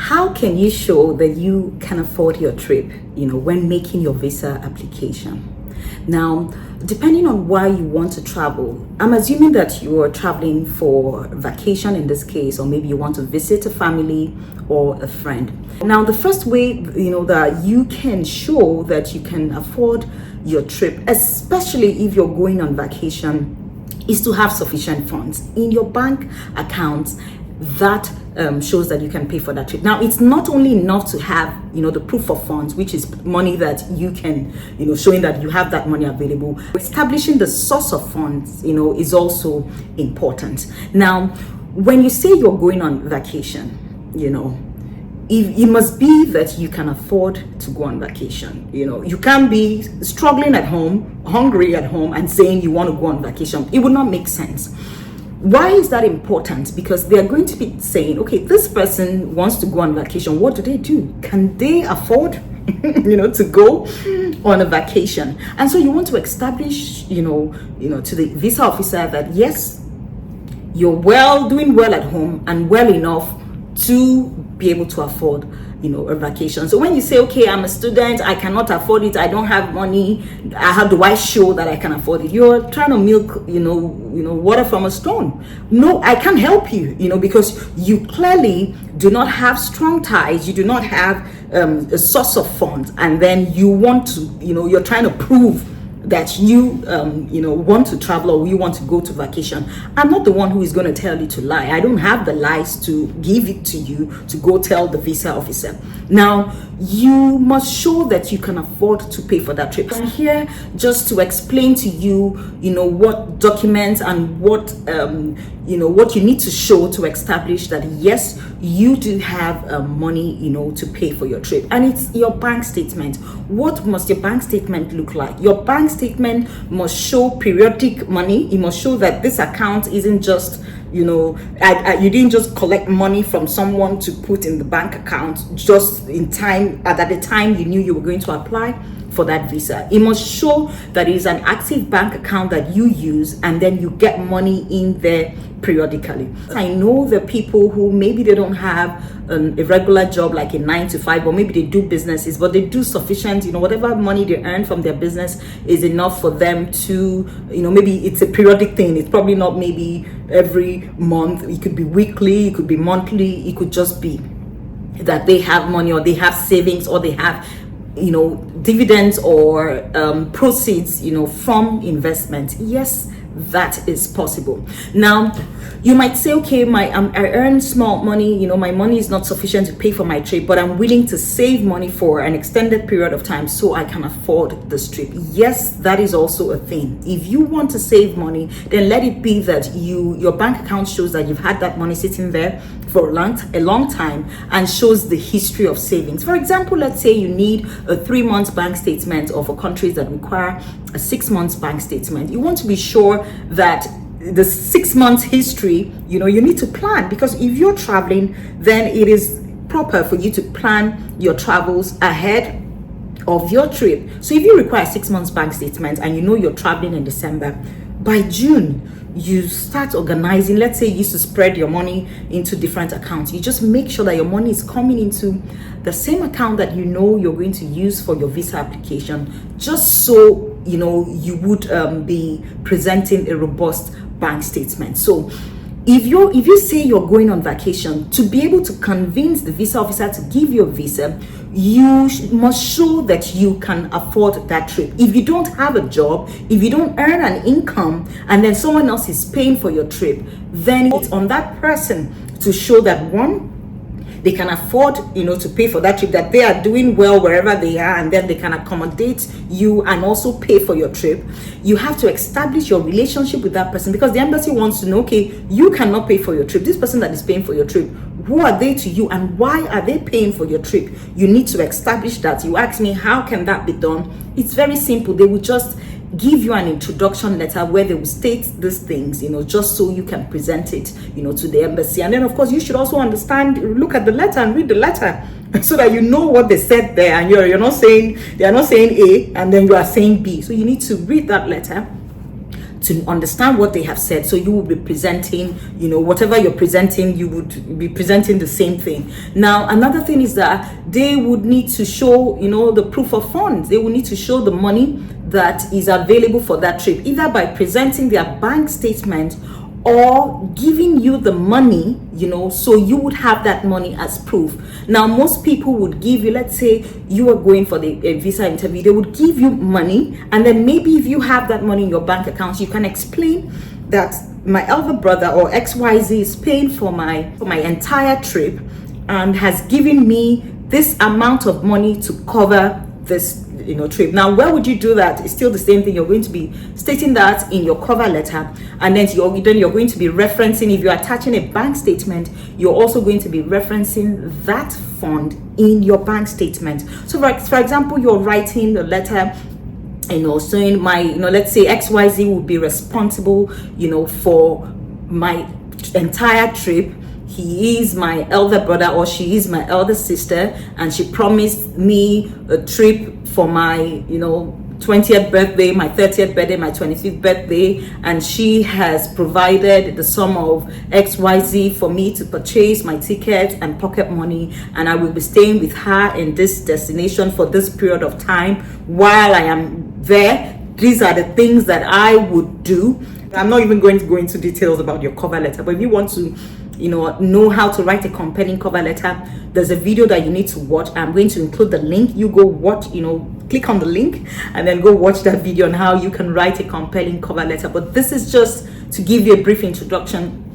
How can you show that you can afford your trip, when making your visa application? Now, depending on why you want to travel, I'm assuming that you are traveling for vacation in this case, or maybe you want to visit a family or a friend. Now, the first way, that you can show that you can afford your trip, especially if you're going on vacation, is to have sufficient funds in your bank account that shows that you can pay for that trip. Now, it's not only enough to have, the proof of funds, which is money that you can, showing that you have that money available. Establishing the source of funds, is also important. Now, when you say you're going on vacation, it must be that you can afford to go on vacation. You can't be struggling at home, hungry at home, and saying you want to go on vacation. It would not make sense. Why is that important? Because they are going to be saying, okay, this person wants to go on vacation. What do? Can they afford, to go on a vacation? And so you want to establish, to the visa officer that yes, you're doing well at home and well enough to be able to afford a vacation. So when you say, okay, I'm a student, I cannot afford it, I don't have money, how do I show that I can afford it? You're trying to milk water from a stone. No, I can't help you, because you clearly do not have strong ties, you do not have a source of funds, and then you want to, you're trying to prove that you want to travel or you want to go to vacation. I'm not the one who is going to tell you to lie. I don't have the lies to give it to you to go tell the visa officer. Now, you must show that you can afford to pay for that trip. I'm here just to explain to you, what documents and what you need to show to establish that yes, you do have money, to pay for your trip. And it's your bank statement. What must your bank statement look like? Your bank statement must show periodic money. It must show that this account isn't just, you didn't just collect money from someone to put in the bank account just in time, at the time you knew you were going to apply for that visa. It must show that it is an active bank account that you use, and then you get money in there periodically. I know the people who maybe they don't have a regular job like a 9 to 5, or maybe they do businesses, but they do sufficient, whatever money they earn from their business is enough for them to, maybe it's a periodic thing. It's probably not maybe every month. It could be weekly, it could be monthly, it could just be that they have money, or they have savings, or they have dividends or proceeds from investment. Yes, that is possible. Now, you might say, okay, I earn small money, my money is not sufficient to pay for my trip, but I'm willing to save money for an extended period of time so I can afford this trip. Yes, that is also a thing. If you want to save money, then let it be that your bank account shows that you've had that money sitting there for a long time and shows the history of savings. For example, let's say you need a 3 months bank statement, or for countries that require a 6 months bank statement, you want to be sure that the 6 months history, you need to plan, because if you're traveling, then it is proper for you to plan your travels ahead of your trip. So if you require 6 months bank statement and you're traveling in December, by June you start organizing. Let's say you used to spread your money into different accounts. You just make sure that your money is coming into the same account that you're going to use for your visa application, just so you would be presenting a robust bank statement. So if you say you're going on vacation, to be able to convince the visa officer to give you a visa, you must show that you can afford that trip. If you don't have a job, if you don't earn an income, and then someone else is paying for your trip, then it's on that person to show that, one, they can afford, to pay for that trip, that they are doing well wherever they are, and then they can accommodate you and also pay for your trip. You have to establish your relationship with that person, because the embassy wants to know, okay, you cannot pay for your trip. This person that is paying for your trip, who are they to you, and why are they paying for your trip? You need to establish that. You ask me, how can that be done? It's very simple. They will just give you an introduction letter where they will state these things, just so you can present it, to the embassy. And then, of course, you should also look at the letter and read the letter so that you know what they said there, and they are not saying A and then you are saying B. So you need to read that letter to understand what they have said. So you will be presenting, whatever you're presenting, you would be presenting the same thing. Now, another thing is that they would need to show, the proof of funds. They will need to show the money that is available for that trip, either by presenting their bank statement or giving you the money, so you would have that money as proof. Now, most people would give you, let's say you are going for the visa interview, they would give you money, and then maybe if you have that money in your bank account, you can explain that my elder brother or XYZ is paying for my entire trip and has given me this amount of money to cover this trip. Now, where would you do that? It's still the same thing. You're going to be stating that in your cover letter, and then you're going to be referencing, if you're attaching a bank statement, you're also going to be referencing that fund in your bank statement. So for example, you're writing a letter, saying let's say XYZ will be responsible, for my entire trip. He is my elder brother or she is my elder sister, and she promised me a trip for my 20th birthday, my 30th birthday, my 25th birthday, and she has provided the sum of XYZ for me to purchase my ticket and pocket money, and I will be staying with her in this destination for this period of time. While I am there, these are the things that I would do. I'm not even going to go into details about your cover letter, but if you want to know how to write a compelling cover letter, there's a video that you need to watch. I'm going to include the link. You go watch, click on the link and then go watch that video on how you can write a compelling cover letter. But this is just to give you a brief introduction,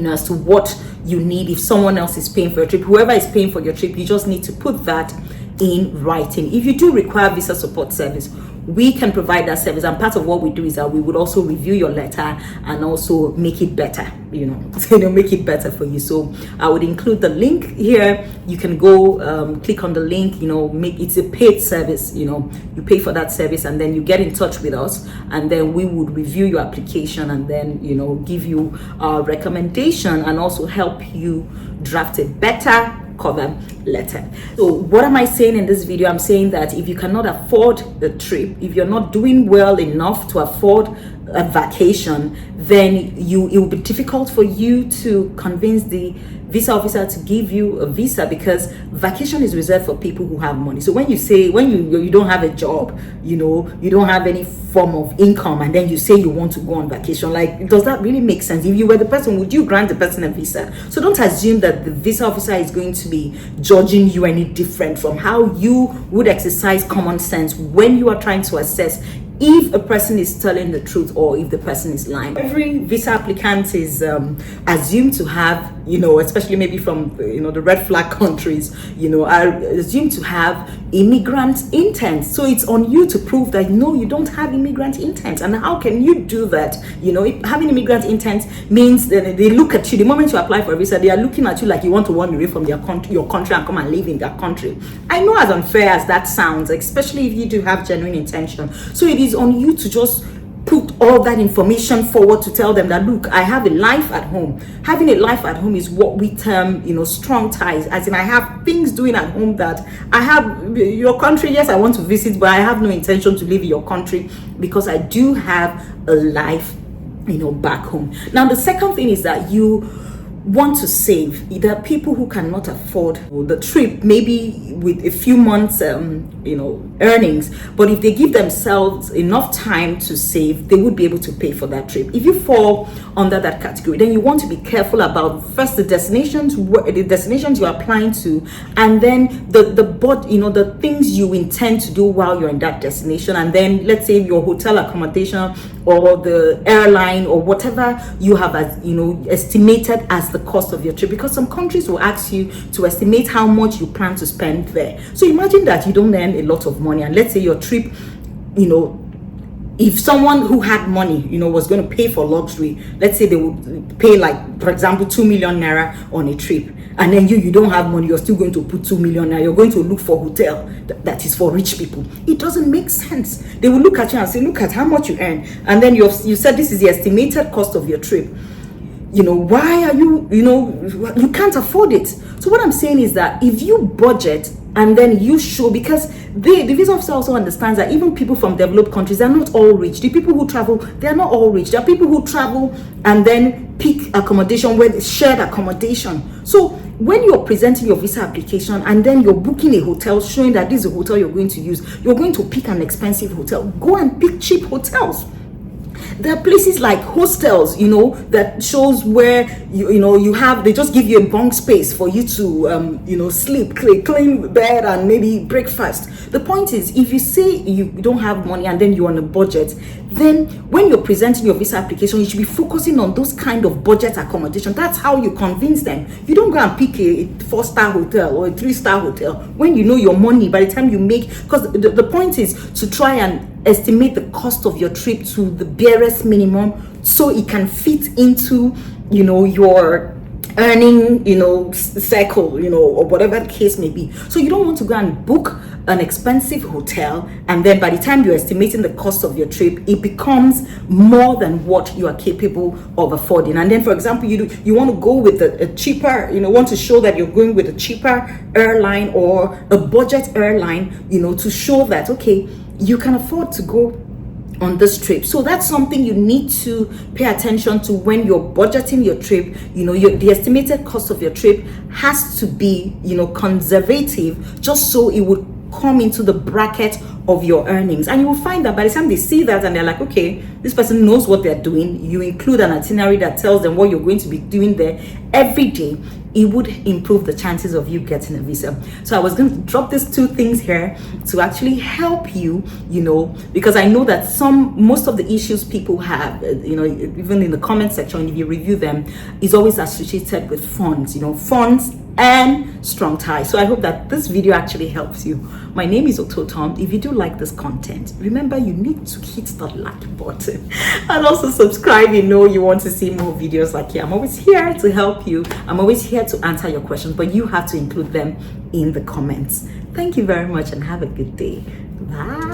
as to what you need if someone else is paying for your trip. Whoever is paying for your trip, you just need to put that in writing. If you do require visa support service, we can provide that service, and part of what we do is that we would also review your letter and also make it better, make it better for you. So I would include the link here. You can go click on the link, it's a paid service, you pay for that service, and then you get in touch with us, and then we would review your application and then give you our recommendation and also help you draft a better cover letter. So what am I saying in this video? I'm saying that if you cannot afford the trip, if you're not doing well enough to afford a vacation, then it will be difficult for you to convince the visa officer to give you a visa, because vacation is reserved for people who have money. So when you don't have a job, you don't have any form of income, and then you say you want to go on vacation, does that really make sense? If you were the person, would you grant the person a visa? So don't assume that the visa officer is going to be judging you any different from how you would exercise common sense when you are trying to assess if a person is telling the truth or if the person is lying. Every visa applicant is assumed to have, especially maybe from the red flag countries, are assumed to have immigrant intent. So it's on you to prove that no, you don't have immigrant intent. And how can you do that? Having immigrant intent means that they look at you the moment you apply for a visa. They are looking at you like you want to run away from your country and come and live in their country. I know, as unfair as that sounds, especially if you do have genuine intention. So it is on you to just put all that information forward to tell them that, look, I have a life at home. Having a life at home is what we term, strong ties. As in, I have things doing at home that I have. Your country, yes, I want to visit, but I have no intention to live in your country because I do have a life, back home. Now, the second thing is that you want to save. There are people who cannot afford the trip, maybe with a few months earnings, but if they give themselves enough time to save, they would be able to pay for that trip. If you fall under that category, then you want to be careful about first the destinations you're applying to, and then the things you intend to do while you're in that destination, and then let's say your hotel accommodation or the airline or whatever you have as estimated as the cost of your trip, because some countries will ask you to estimate how much you plan to spend there. So imagine that you don't earn a lot of money, and let's say your trip, if someone who had money, was going to pay for luxury, let's say they would pay, like, for example, 2 million naira on a trip, and then you don't have money, you're still going to put 2 million naira, you're going to look for hotel that is for rich people. It doesn't make sense. They will look at you and say, look at how much you earn, and then you said this is the estimated cost of your trip. why are you, you can't afford it. So what I'm saying is that if you budget and then you show, because the visa officer also understands that even people from developed countries, they're not all rich. The people who travel, they're not all rich. There are people who travel and then pick accommodation where shared accommodation. So when you're presenting your visa application and then you're booking a hotel, showing that this is a hotel you're going to use, you're going to pick an expensive hotel. Go and pick cheap hotels. There are places like hostels, that shows where you have, they just give you a bunk space for you to sleep, clean bed and maybe breakfast. The point is, if you say you don't have money and then you're on a budget, then when you're presenting your visa application, you should be focusing on those kind of budget accommodation. That's how you convince them. You don't go and pick a 4-star hotel or a 3-star hotel when you know your money by the time you make, because the point is to try and estimate the cost of your trip to the barest minimum so it can fit into your earning cycle, or whatever the case may be. So you don't want to go and book an expensive hotel and then by the time you're estimating the cost of your trip, it becomes more than what you are capable of affording. And then, for example, you want to go with a cheaper, want to show that you're going with a cheaper airline or a budget airline, to show that, okay, you can afford to go on this trip. So that's something you need to pay attention to when you're budgeting your trip. The estimated cost of your trip has to be, conservative, just so it would come into the bracket of your earnings. And you will find that by the time they see that and they're like, okay, this person knows what they're doing, you include an itinerary that tells them what you're going to be doing there every day, it would improve the chances of you getting a visa. So I was going to drop these 2 things here to actually help you, because I know that most of the issues people have, even in the comment section, if you review them, is always associated with funds, funds and strong ties. So I hope that this video actually helps you. My name is Ototom. If you do like this content, remember you need to hit the like button and also subscribe. You want to see more videos like here. I'm always here to help you. I'm always here to answer your questions, but you have to include them in the comments. Thank you very much and have a good day. Bye.